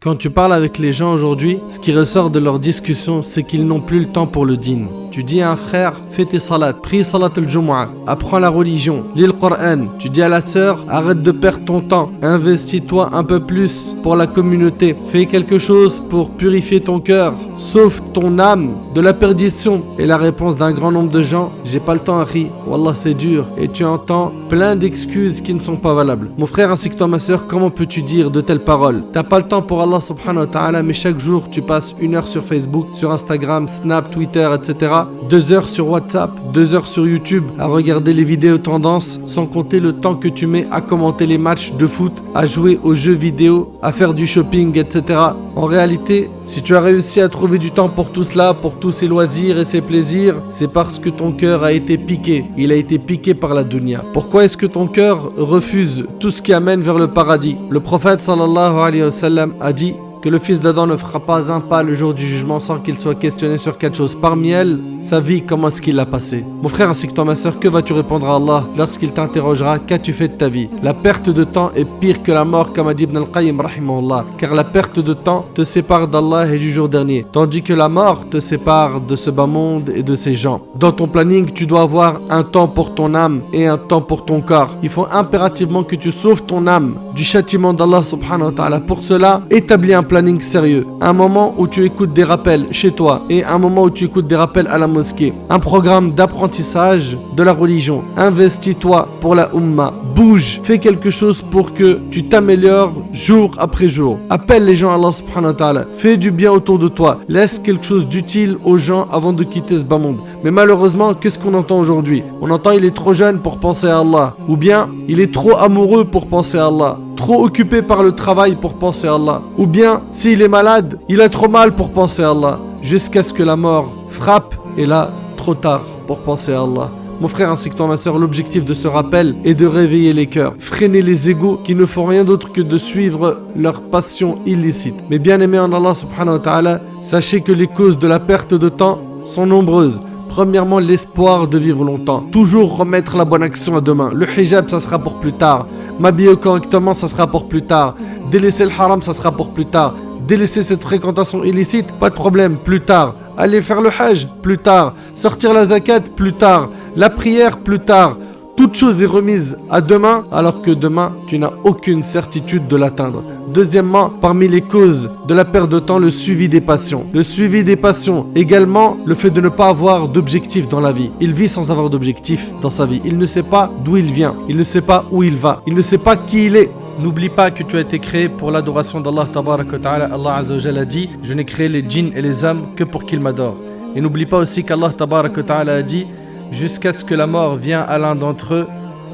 Quand tu parles avec les gens aujourd'hui, ce qui ressort de leur discussion, c'est qu'ils n'ont plus le temps pour le dîn. Tu dis à un frère, fais tes salats, prie salat al-Jumu'ah, apprends la religion, lis le Coran. Tu dis à la sœur, arrête de perdre ton temps, investis-toi un peu plus pour la communauté. Fais quelque chose pour purifier ton cœur, sauve ton âme de la perdition. Et la réponse d'un grand nombre de gens, j'ai pas le temps Harry, Wallah c'est dur. Et tu entends plein d'excuses qui ne sont pas valables. Mon frère ainsi que toi ma sœur, comment peux-tu dire de telles paroles? T'as pas le temps pour Allah subhanahu wa ta'ala, mais chaque jour tu passes 1 heure sur Facebook, sur Instagram, Snap, Twitter, etc. 2 heures sur WhatsApp, 2 heures sur YouTube à regarder les vidéos tendances, sans compter le temps que tu mets à commenter les matchs de foot, à jouer aux jeux vidéo, à faire du shopping, etc. En réalité, si tu as réussi à trouver du temps pour tout cela, pour tous ces loisirs et ces plaisirs, c'est parce que ton cœur a été piqué. Il a été piqué par la dunya. Pourquoi est-ce que ton cœur refuse tout ce qui amène vers le paradis? Le prophète sallallahu alayhi wa sallam a dit que le fils d'Adam ne fera pas un pas le jour du jugement sans qu'il soit questionné sur quelque chose. Parmi elles, sa vie, comment est-ce qu'il l'a passée? Mon frère ainsi que toi ma soeur, que vas-tu répondre à Allah lorsqu'il t'interrogera qu'as-tu fait de ta vie? La perte de temps est pire que la mort, comme a dit Ibn al-Qayyim rahimahullah, car la perte de temps te sépare d'Allah et du jour dernier, tandis que la mort te sépare de ce bas monde et de ses gens. Dans ton planning, tu dois avoir un temps pour ton âme et un temps pour ton corps. Il faut impérativement que tu sauves ton âme du châtiment d'Allah subhanahu wa ta'ala. Pour cela, établis un planning sérieux, un moment où tu écoutes des rappels chez toi et un moment où tu écoutes des rappels à la mosquée, un programme d'apprentissage de la religion. Investis-toi pour la Ummah, bouge, fais quelque chose pour que tu t'améliores jour après jour. Appelle les gens à Allah subhanahu wa ta'ala, fais du bien autour de toi, laisse quelque chose d'utile aux gens avant de quitter ce bas monde. Mais malheureusement, qu'est-ce qu'on entend aujourd'hui? On entend il est trop jeune pour penser à Allah, ou bien il est trop amoureux pour penser à Allah, trop occupé par le travail pour penser à Allah, ou bien s'il est malade, il a trop mal pour penser à Allah, jusqu'à ce que la mort frappe, et là, trop tard pour penser à Allah. Mon frère ainsi que toi ma soeur, l'objectif de ce rappel est de réveiller les cœurs, freiner les égos qui ne font rien d'autre que de suivre leur passion illicite. Mais bien aimés en Allah subhanahu wa ta'ala, sachez que les causes de la perte de temps sont nombreuses. Premièrement, l'espoir de vivre longtemps. Toujours remettre la bonne action à demain. Le hijab, ça sera pour plus tard. M'habiller correctement, ça sera pour plus tard. Délaisser le haram, ça sera pour plus tard. Délaisser cette fréquentation illicite, pas de problème, plus tard. Aller faire le hajj, plus tard. Sortir la zakat, plus tard. La prière, plus tard. Toute chose est remise à demain, alors que demain, tu n'as aucune certitude de l'atteindre. Deuxièmement, parmi les causes de la perte de temps, le suivi des passions. Le suivi des passions, également le fait de ne pas avoir d'objectif dans la vie. Il vit sans avoir d'objectif dans sa vie. Il ne sait pas d'où il vient. Il ne sait pas où il va. Il ne sait pas qui il est. N'oublie pas que tu as été créé pour l'adoration d'Allah tabarak wa ta'ala. Allah azza wa jalla a dit, je n'ai créé les djinns et les hommes que pour qu'ils m'adorent. Et n'oublie pas aussi qu'Allah tabarak wa ta'ala a dit, jusqu'à ce que la mort vienne à l'un d'entre eux,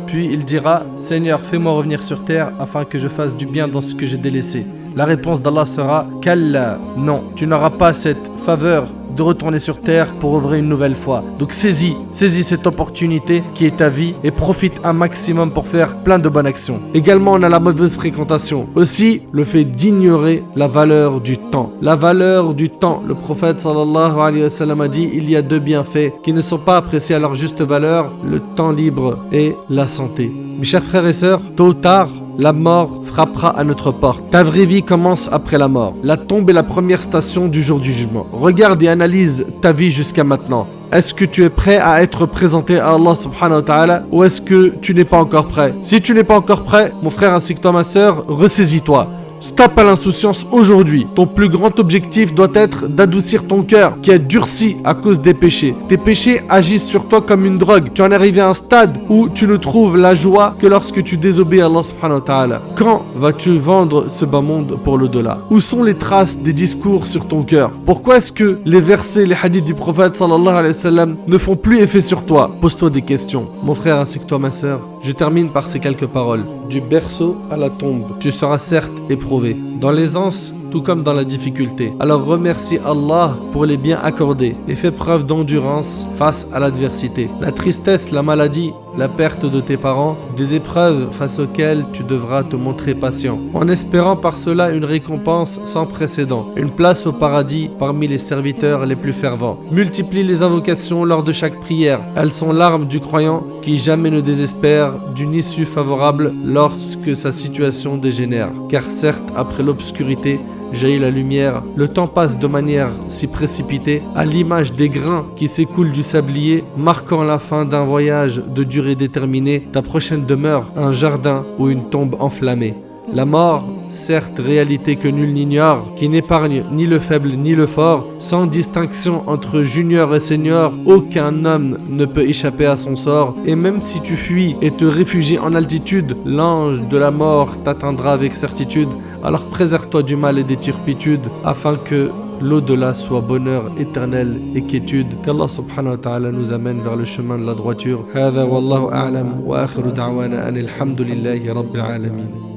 puis il dira, Seigneur, fais-moi revenir sur terre afin que je fasse du bien dans ce que j'ai délaissé. La réponse d'Allah sera, Kalla, non, tu n'auras pas cette faveur de retourner sur terre pour œuvrer une nouvelle fois. Donc saisis cette opportunité qui est ta vie et profite un maximum pour faire plein de bonnes actions. Également, on a la mauvaise fréquentation. Aussi, le fait d'ignorer la valeur du temps. La valeur du temps. Le prophète sallallahu alayhi wa sallam a dit, il y a 2 bienfaits qui ne sont pas appréciés à leur juste valeur, le temps libre et la santé. Mes chers frères et sœurs, tôt ou tard, la mort frappera à notre porte. Ta vraie vie commence après la mort. La tombe est la première station du jour du jugement. Regarde et analyse ta vie jusqu'à maintenant. Est-ce que tu es prêt à être présenté à Allah subhanahu wa ta'ala ou est-ce que tu n'es pas encore prêt? Si tu n'es pas encore prêt, mon frère ainsi que toi ma soeur, ressaisis-toi. Stop à l'insouciance aujourd'hui. Ton plus grand objectif doit être d'adoucir ton cœur qui est durci à cause des péchés. Tes péchés agissent sur toi comme une drogue. Tu en es arrivé à un stade où tu ne trouves la joie que lorsque tu désobéis à Allah subhanahu wa ta'ala. Quand vas-tu vendre ce bas monde pour l'au-delà? Où sont les traces des discours sur ton cœur? Pourquoi est-ce que les versets, les hadiths du prophète sallallahu alayhi wa sallam ne font plus effet sur toi? Pose-toi des questions. Mon frère ainsi que toi ma soeur, je termine par ces quelques paroles. Du berceau à la tombe, tu seras certes éprouvé. Dans l'aisance, tout comme dans la difficulté. Alors remercie Allah pour les biens accordés et fais preuve d'endurance face à l'adversité. La tristesse, la maladie, la perte de tes parents, des épreuves face auxquelles tu devras te montrer patient, en espérant par cela une récompense sans précédent, une place au paradis parmi les serviteurs les plus fervents. Multiplie les invocations lors de chaque prière. Elles sont l'arme du croyant qui jamais ne désespère d'une issue favorable lorsque sa situation dégénère. Car certes, après l'obscurité, jaillit la lumière. Le temps passe de manière si précipitée, à l'image des grains qui s'écoulent du sablier, marquant la fin d'un voyage de durée déterminée. Ta prochaine demeure, un jardin ou une tombe enflammée. La mort, certes réalité que nul n'ignore, qui n'épargne ni le faible ni le fort, sans distinction entre junior et senior, aucun homme ne peut échapper à son sort. Et même si tu fuis et te réfugies en altitude, l'ange de la mort t'atteindra avec certitude. Alors préserve-toi du mal et des turpitudes, afin que l'au-delà soit bonheur éternel et quiétude. Qu'Allah subhanahu wa ta'ala nous amène vers le chemin de la droiture. Hada wallahu a'lam wa akhiru da'wana anil hamdulillahi rabbil alamin.